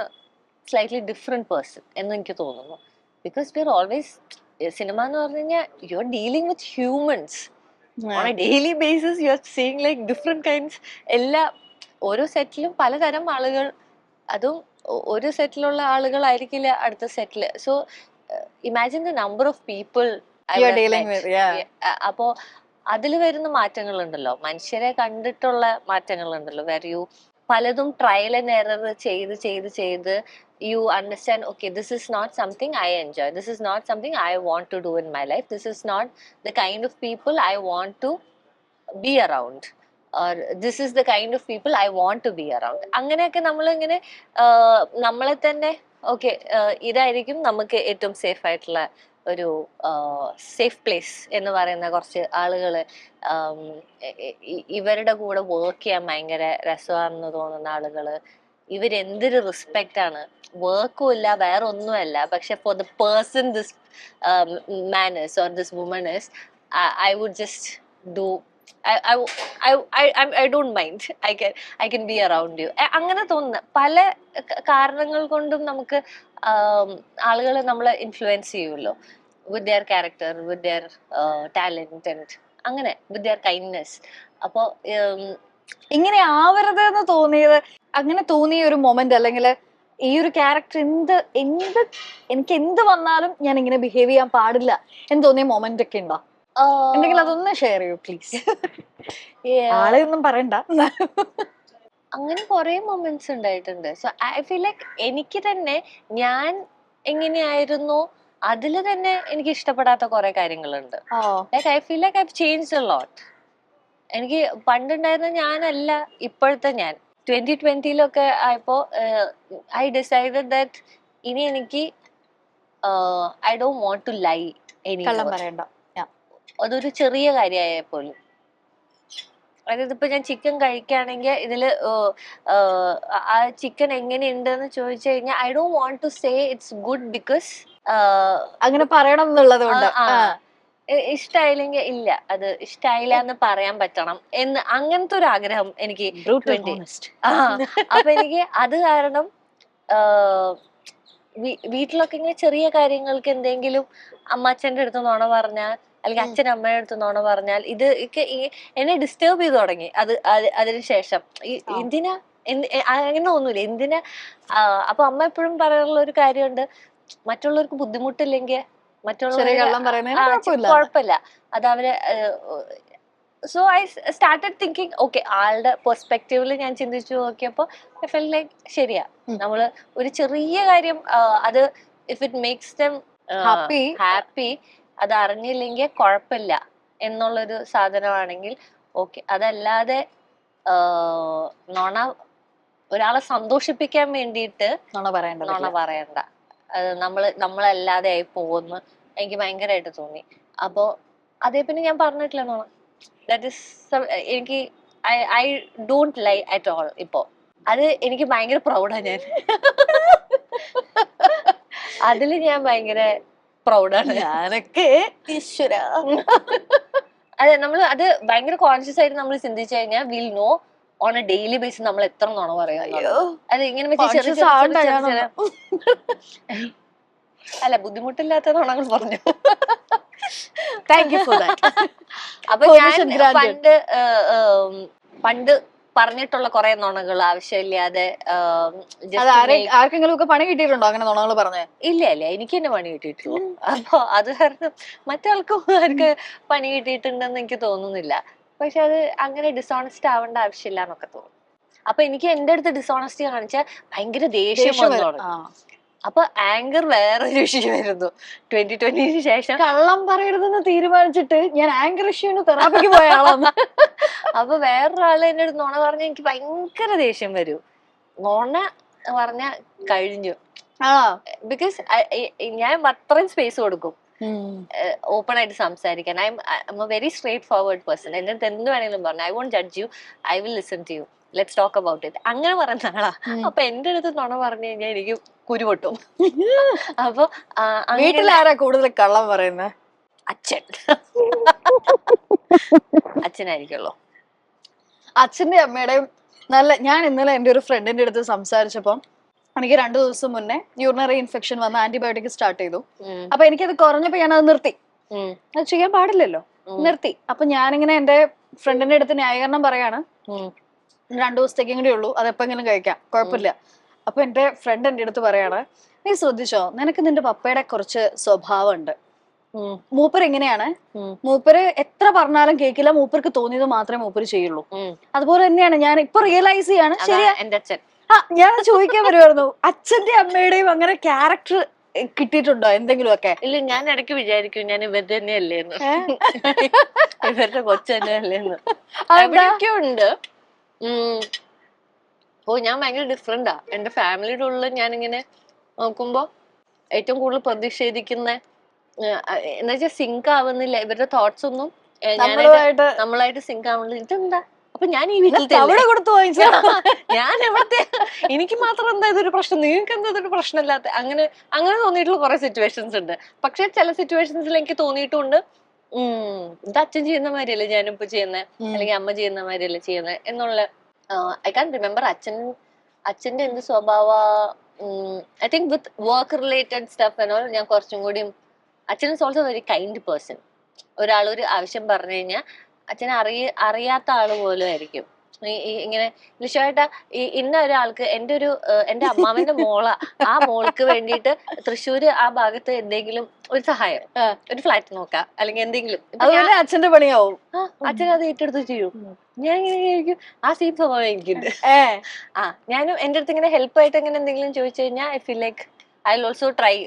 slightly different person എന്ന് എനിക്ക് തോന്നുന്നു. Because we are always, cinema എന്ന് പറഞ്ഞു കഴിഞ്ഞാൽ you are dealing with humans on a daily basis. You are seeing like different kinds. ഓരോ സെറ്റിലും പലതരം ആളുകൾ, അതും ഒരു സെറ്റിലുള്ള ആളുകളായിരിക്കില്ല അടുത്ത സെറ്റില്. So imagine the number of people അപ്പോ അതിൽ വരുന്ന മാറ്റങ്ങളുണ്ടല്ലോ, മനുഷ്യരെ കണ്ടിട്ടുള്ള മാറ്റങ്ങളുണ്ടല്ലോ. പലതും ട്രയൽ ആൻഡ് എറർ ചെയ്ത് you understand, okay, this is not something I enjoy, this is not something I want to do in my life, this is not the kind of people I want to be around, or this is the kind of people I want to be around. അങ്ങനെയൊക്കെ നമ്മളിങ്ങനെ നമ്മളെ തന്നെ okay ഇതായിരിക്കും നമുക്ക് ഏറ്റവും safe ആയിട്ടുള്ള ഒരു safe place എന്ന് പറയുന്ന കുറച്ച് ആളുകള്, ഇവരുടെ കൂടെ വർക്ക് ചെയ്യാൻ ഭയങ്കര രസമാണെന്ന് തോന്നുന്ന ആളുകള്, ഇവരെന്തൊരു റെസ്പെക്റ്റ് ആണ്, വർക്കും ഇല്ല വേറെ ഒന്നുമല്ല, പക്ഷെ for the person this man is or this woman is, I would just do, I don't mind, I can be around you. അങ്ങനെ തോന്നുന്ന പല കാരണങ്ങൾ കൊണ്ടും നമുക്ക് ആളുകൾ നമ്മളെ ഇൻഫ്ലുവൻസ് ചെയ്യുമല്ലോ, with their character, with their talent and അങ്ങനെ വിത്ത് ദെയർ കൈൻഡ്നെസ്. അപ്പോ ഇങ്ങനെ ആവരുത് എന്ന് തോന്നിയത്, അങ്ങനെ തോന്നിയ ഒരു മൊമെന്റ്, അല്ലെങ്കിൽ ഈ ഒരു ക്യാരക്ടർ എനിക്ക് എന്ത് വന്നാലും ഞാൻ ഇങ്ങനെ ബിഹേവ് ചെയ്യാൻ പാടില്ല എന്ന് തോന്നിയ മൊമെന്റ് ഒക്കെ ഉണ്ടോ? എന്തെങ്കിലും അതൊന്ന് ഷെയർ ചെയ്യൂ പ്ലീസ്. ആളെ ഒന്നും പറയണ്ട. അങ്ങനെ കുറെ മൊമെന്റ്സ് ഉണ്ടായിട്ടുണ്ട്. സോ ഐ ഫീൽ ലൈക്ക് എനിക്ക് തന്നെ ഞാൻ എങ്ങനെയായിരുന്നു അതില് തന്നെ എനിക്ക് ഇഷ്ടപ്പെടാത്ത കുറെ കാര്യങ്ങളുണ്ട്. Like I feel like I changed a lot. എനിക്ക് പണ്ടുണ്ടായിരുന്ന ഞാനല്ല ഇപ്പോഴത്തെ ഞാൻ. 2020 ആയപ്പോ ഐ ഡിസൈഡഡ് ദാറ്റ് ഇനി എനിക്ക് I don't want to lie പറയണ്ട. അതൊരു ചെറിയ കാര്യമായ പോലും. അതായത് ഇപ്പൊ ഞാൻ ചിക്കൻ കഴിക്കുകയാണെങ്കിൽ ഇതില് ആ ചിക്കൻ എങ്ങനെയുണ്ടെന്ന് ചോദിച്ചു കഴിഞ്ഞാൽ I don't want to say it's good because അങ്ങനെ പറയണം എന്നുള്ളത് കൊണ്ട്, ഇഷ്ടായില്ലെങ്കിൽ ഇല്ല അത് ഇഷ്ടായില്ല എന്ന് പറയാൻ പറ്റണം എന്ന് അങ്ങനത്തെ ഒരു ആഗ്രഹം എനിക്ക്. അപ്പൊ എനിക്ക് അത് കാരണം വീട്ടിലൊക്കെ ഇങ്ങനെ ചെറിയ കാര്യങ്ങൾക്ക് എന്തെങ്കിലും അമ്മച്ചന്റെ അടുത്ത് നുണ പറഞ്ഞാൽ അല്ലെങ്കിൽ അച്ഛനമ്മയുടെ അടുത്ത് നുണ പറഞ്ഞാൽ ഇത് എന്നെ ഡിസ്റ്റർബ് ചെയ്ത് തുടങ്ങി. അതിനുശേഷം എന്തിനാ അങ്ങനെ ഒന്നുമില്ല എന്തിനാ. അപ്പൊ അമ്മ എപ്പോഴും പറയാനുള്ള ഒരു കാര്യമുണ്ട്, മറ്റുള്ളവർക്ക് ബുദ്ധിമുട്ടില്ലെങ്കിൽ മറ്റുള്ളവർ കുഴപ്പമില്ല, അത് അവര് so I started thinking okay ആളുടെ പെർസ്പെക്റ്റീവിൽ ഞാൻ ചിന്തിച്ചു നോക്കിയപ്പോ ഐ ഫെൽ ലൈക്ക് ശരിയാ, നമ്മള് ഒരു ചെറിയ കാര്യം അത് if it makes dum happy, അത് അറിഞ്ഞില്ലെങ്കിൽ കുഴപ്പമില്ല എന്നുള്ളൊരു സാധനമാണെങ്കിൽ ഓക്കെ. അതല്ലാതെ നോണ ഒരാളെ സന്തോഷിപ്പിക്കാൻ വേണ്ടിയിട്ട് നോണ പറയണ്ട. അത് നമ്മളല്ലാതെ ആയി പോകുന്നു എനിക്ക് ഭയങ്കരമായിട്ട് തോന്നി. അപ്പോ അതേ പിന്നെ ഞാൻ പറഞ്ഞിട്ടില്ല നോണ. ദാറ്റ് ഇസ് എനിക്ക് I don't lie at all. ഇപ്പോ അത് എനിക്ക് ഭയങ്കര പ്രൗഡാണ്. ഞാൻ അതില് ഞാൻ ഭയങ്കര പ്രൗഡാണ്. ഞാനൊക്കെ ഈശ്വര. അതെ, നമ്മൾ അത് ഭയങ്കര കോൺഷ്യസ് ആയിട്ട് നമ്മൾ ചിന്തിച്ചു കഴിഞ്ഞാൽ will know on a daily basis നമ്മൾ എത്ര നുണ പറയാ. അത് ഇങ്ങനെ അല്ല ബുദ്ധിമുട്ടില്ലാത്ത നുണകൾ പറഞ്ഞു. Thank you for that. അപ്പൊ ഞാൻ പണ്ട് പറഞ്ഞിട്ടുള്ള കുറെ നുണകൾ ആവശ്യമില്ലാതെ ആർക്കെങ്കിലും ഒക്കെ പണി കിട്ടിയിട്ടുണ്ടോ അങ്ങനെ നുണകൾ പറഞ്ഞേ? ഇല്ല എനിക്ക് തന്നെ പണി കിട്ടിയിട്ടുള്ളൂ. അപ്പൊ അത് കാരണം മറ്റാൾക്കും ആർക്ക് പണി കിട്ടിയിട്ടുണ്ടെന്ന് എനിക്ക് തോന്നുന്നില്ല. പക്ഷെ അത് അങ്ങനെ ഡിസോണസ്റ്റ് ആവേണ്ട ആവശ്യമില്ല എന്നൊക്കെ തോന്നും. അപ്പൊ എനിക്ക് എന്റെ അടുത്ത് ഡിസോണസ്റ്റി കാണിച്ചാൽ ഭയങ്കര ദേഷ്യം വന്നു തുടങ്ങും. അപ്പൊ ആങ്കർ വേറൊരു ഇഷ്യൂ വരുന്നു 2020 ശേഷം. കള്ളം പറയരുതെന്ന് തീരുമാനിച്ചിട്ട് ഞാൻ ആങ്കർ ഇഷ്യൂന് തെറാപ്പിക്ക് പോയ ആളാണ്. അപ്പൊ വേറൊരാള് എന്റെ അടുത്ത് നുണ പറഞ്ഞ എനിക്ക് ഭയങ്കര ദേഷ്യം വരും. നുണ പറഞ്ഞ കഴിഞ്ഞു. ബിക്കോസ് ഞാൻ അത്രയും സ്പേസ് കൊടുക്കും ഓപ്പൺ ആയിട്ട് സംസാരിക്കാൻ. I'm a very straightforward person. എന്റെ അടുത്ത് എന്ത് വേണമെങ്കിലും പറഞ്ഞു I won't judge you, I will listen to you, let's talk about it. അങ്ങനെ പറയുന്ന ആളാ. അപ്പൊ എന്റെ അടുത്ത് നുണ പറഞ്ഞു കഴിഞ്ഞാൽ എനിക്ക് കുരുപൊട്ടും. അപ്പൊ വീട്ടിലാരാ കൂടുതൽ കള്ളം പറയുന്നത്? അച്ഛനായിരിക്കുള്ളൂ. അച്ഛന്റെ അമ്മയുടെയും നല്ല. ഞാൻ ഇന്നലെ എന്റെ ഒരു ഫ്രണ്ടിന്റെ അടുത്ത് സംസാരിച്ചപ്പോ എനിക്ക് 2 ദിവസം മുന്നേ യൂറിനറി ഇൻഫെക്ഷൻ വന്ന് ആന്റിബയോട്ടിക് സ്റ്റാർട്ട് ചെയ്തു. അപ്പൊ എനിക്കത് കുറഞ്ഞപ്പോ ഞാനത് നിർത്തി. അത് ചെയ്യാൻ പാടില്ലല്ലോ, നിർത്തി. അപ്പൊ ഞാനിങ്ങനെ എന്റെ ഫ്രണ്ടിന്റെ അടുത്ത് ന്യായീകരണം പറയാണ്, 2 ദിവസത്തേക്കും കൂടി ഉള്ളൂ, അതെപ്പെങ്കിലും കഴിക്കാം, കുഴപ്പമില്ല. അപ്പൊ എന്റെ ഫ്രണ്ട് എന്റെ അടുത്ത് പറയാണ്, നീ ശ്രദ്ധിച്ചോ, നിനക്ക് നിന്റെ പപ്പയുടെ കുറച്ച് സ്വഭാവം ഉണ്ട്. മൂപ്പർ എങ്ങനെയാണ്, മൂപ്പര് എത്ര പറഞ്ഞാലും കേൾക്കില്ല, മൂപ്പർക്ക് തോന്നിയത് മാത്രമേ മൂപ്പര് ചെയ്യുള്ളൂ. അതുപോലെ തന്നെയാണ് ഞാൻ ഇപ്പൊ റിയലൈസ് ചെയ്യാണ്. ശരിയാ, എന്റെ അച്ഛൻ. ഞാൻ ചോദിക്കാൻ വരുമായിരുന്നു, അച്ഛന്റെ അമ്മയുടെയും അങ്ങനെ ക്യാരക്ടർ കിട്ടിയിട്ടുണ്ടോ എന്തെങ്കിലും ഒക്കെ? ഇല്ല, ഞാൻ ഇടയ്ക്ക് വിചാരിക്കും ഞാൻ ഇവരുടെ തന്നെയല്ലേന്ന്, ഇവരുടെ കൊച്ചു തന്നെയല്ലേന്ന്. എവിടെയൊക്കെ ഉണ്ട്. ഞാൻ ഭയങ്കര ഡിഫറെന്റാ. എന്റെ ഫാമിലിയുടെ ഉള്ളിൽ ഞാനിങ്ങനെ നോക്കുമ്പോ ഏറ്റവും കൂടുതൽ പ്രതിഷേധിക്കുന്ന എന്താ വെച്ചാൽ സിങ്ക് ആവുന്നില്ല ഇവരുടെ തോട്ട്സ് ഒന്നും നമ്മളായിട്ട് സിങ്ക് ആവുന്നില്ല. ഇതെന്താ? അപ്പൊ ഞാൻ ഈ വീട്ടിൽ ഞാൻ എവിടത്തെ, എനിക്ക് മാത്രം എന്താ ഇതൊരു പ്രശ്നം, നിങ്ങൾക്ക് എന്താ ഇതൊരു പ്രശ്നമില്ലാത്ത, അങ്ങനെ തോന്നിയിട്ടുള്ള കുറെ സിറ്റുവേഷൻസ് ഉണ്ട്. പക്ഷെ ചില സിറ്റുവേഷൻസിൽ എനിക്ക് തോന്നിയിട്ടുണ്ട് ഇത് അച്ഛൻ ചെയ്യുന്ന മാതിരിയല്ലേ ഞാനിപ്പോ ചെയ്യുന്നത്, അല്ലെങ്കിൽ അമ്മ ചെയ്യുന്ന മാതിരിയല്ലേ ചെയ്യുന്നത് എന്നുള്ള. ഐ കാൻ റിമെമ്പർ അച്ഛന്റെ എന്ത് സ്വഭാവ. I think with work related stuff എന്നോ ഞാൻ കുറച്ചും കൂടി, അച്ഛൻ is also very kind person. ഒരാളൊരു ആവശ്യം പറഞ്ഞു കഴിഞ്ഞാൽ അച്ഛൻ അറിയാത്ത ആള് പോലും ആയിരിക്കും ഇങ്ങനെ ലിഷോയേട്ടാ ഇന്ന ഒരാൾക്ക് എന്റെ അമ്മാവന്റെ മോളാ, ആ മോൾക്ക് വേണ്ടിയിട്ട് തൃശ്ശൂര് ആ ഭാഗത്ത് എന്തെങ്കിലും ഒരു സഹായം, ഒരു ഫ്ലാറ്റ് നോക്കാം അല്ലെങ്കിൽ എന്തെങ്കിലും, അച്ഛന്റെ പണിയാവും. അച്ഛൻ അത് ഏറ്റെടുത്ത് ചെയ്യും. ഞാൻ ഇങ്ങനെ ആ സെയിം സ്വഭാവം എനിക്കുണ്ട്. ഞാനും എന്റെ അടുത്ത് ഇങ്ങനെ ഹെൽപ്പ് ആയിട്ട് അങ്ങനെ എന്തെങ്കിലും ചോദിച്ചു കഴിഞ്ഞാൽ I feel like I will also try,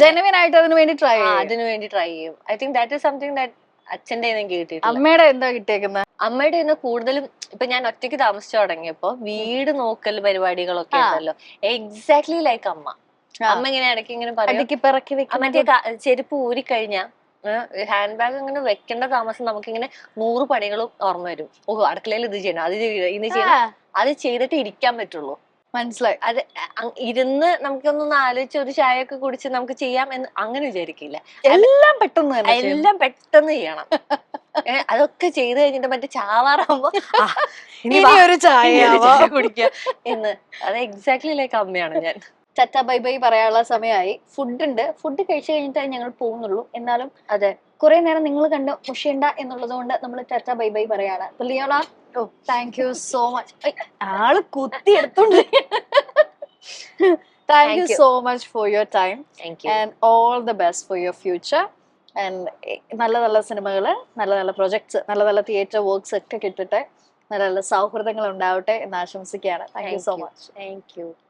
genuine ആയിട്ട് അതിനു വേണ്ടി ട്രൈ ചെയ്യും. I think that is something that അച്ഛന്റെ കിട്ടിയിട്ടില്ല. അമ്മയുടെ എന്താ കിട്ടിയേക്കുന്നത്? അമ്മയുടെ കൂടുതലും ഇപ്പൊ ഞാൻ ഒറ്റയ്ക്ക് താമസിച്ചു തുടങ്ങിയപ്പോ വീട് നോക്കൽ പരിപാടികളൊക്കെ ഉണ്ടല്ലോ, എക്സാക്ട്ലി ലൈക്ക് അമ്മ ഇങ്ങനെ ഇടയ്ക്ക് ഇങ്ങനെ പറയും, മറ്റേ ചെരുപ്പ് ഊരിക്കഴിഞ്ഞാ ഹാൻഡ് ബാഗ് ഇങ്ങനെ വെക്കേണ്ട താമസം നമുക്കിങ്ങനെ 100 പണികളും ഓർമ്മ വരും. അടുക്കളയിൽ ഇത് ചെയ്യണം, അത് ചെയ്യണം, അത് ചെയ്തിട്ട് ഇരിക്കാൻ പറ്റുള്ളൂ. മനസ്സിലായി. അത് ഇരുന്ന് നമുക്കൊന്നൊന്ന് ആലോചിച്ച് ഒരു ചായ ഒക്കെ കുടിച്ച് നമുക്ക് ചെയ്യാം എന്ന് അങ്ങനെ വിചാരിക്കില്ല. എല്ലാം പെട്ടെന്ന് ചെയ്യണം. അതൊക്കെ ചെയ്ത് കഴിഞ്ഞിട്ട് മറ്റേ ചാവാറാകുമ്പോ ഇനി ഒരു ചായ കുടിക്കുക എന്ന്. അത് എക്സാക്ട്ലി ലൈക്ക് അമ്മയാണ് ഞാൻ. ടാറ്റ ബൈ ബൈ പറയാനുള്ള സമയമായി. ഫുഡ് കഴിച്ചു കഴിഞ്ഞിട്ടേ ഞങ്ങൾ പോകുന്നുള്ളൂ. എന്നാലും അതെ, കുറെ നേരം നിങ്ങൾ കണ്ട് മുഷിയണ്ട എന്നുള്ളത് കൊണ്ട് നമ്മൾ ടാറ്റ ബൈ ബൈ പറയാണ്. Leona, thank you so much. ആള് കുത്തി എടുത്തോണ്ട്. Thank you so much for your time and all the best for your future. And നല്ല നല്ല സിനിമകള്, നല്ല നല്ല പ്രൊജക്ട്സ്, നല്ല നല്ല തിയേറ്റർ വർക്ക്സ് ഒക്കെ കിട്ടട്ടെ, നല്ല നല്ല സൗഹൃദങ്ങൾ ഉണ്ടാവട്ടെ എന്ന് ആശംസിക്കുകയാണ്. Thank you so much. Thank you.